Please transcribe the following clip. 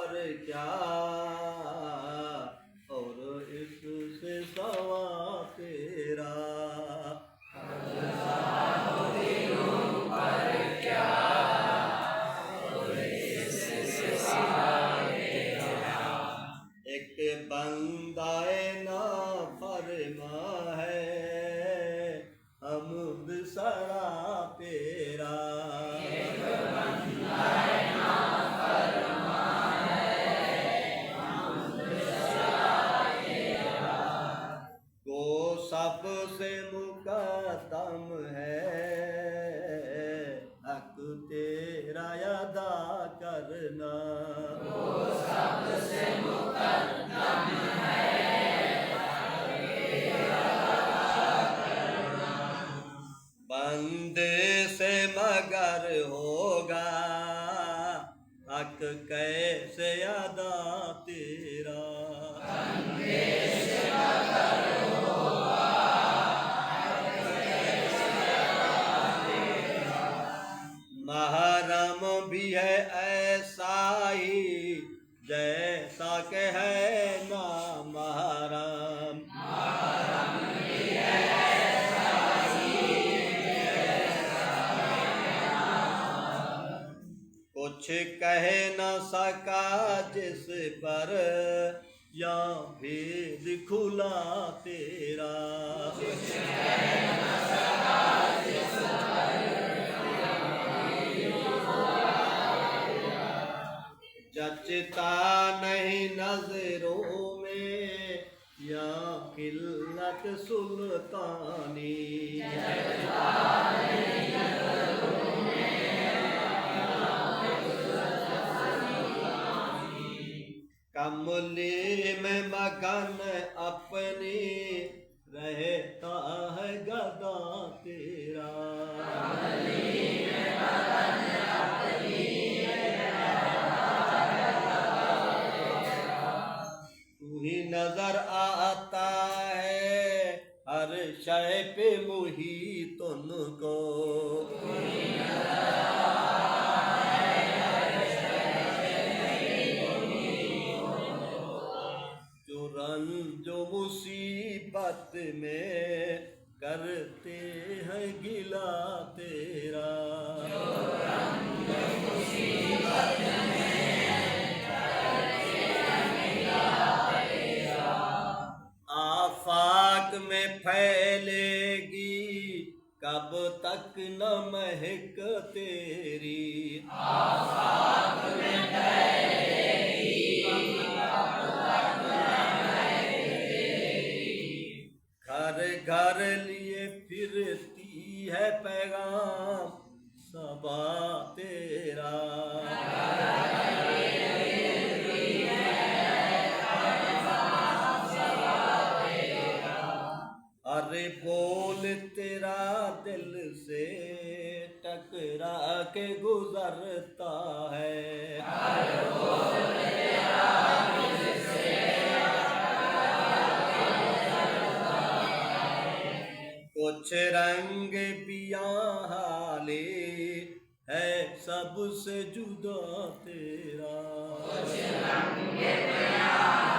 पर क्या, और इससे सवा तेरा। एक बंदाए ना फरमा है, हमुद सरा तेरा। को सबसे मुकद्दम है, हक तेरा अदा करना। बंदे से मगर होगा, हक कैसे अदा तेरा। महरम भी है ऐसा ही, जैसा के है ना महरम। कुछ कह न सका जिस पर, या भेद खुला तेरा। जचता नहीं नजरों में, या किल्लत सुल्तानी। कमली में मगन अपनी, रहता है गदा तेरा। तू ही नजर आता है हर शय पे मुहीत उनको। जो मुसीबत में करते हैं गिला तेरा। आफाक में फैलेगी कब तक न महक तेरी। आफाक में फैलेगी घर घर लिए फिरती है पैगाम सबा तेरा। अरे बोल तेरा दिल से टकरा के गुजरता है। अरे बोल तेरा दिल से कुछ रंग पिया हाले है सबसे जुदा तेरा। कुछ रंग पिया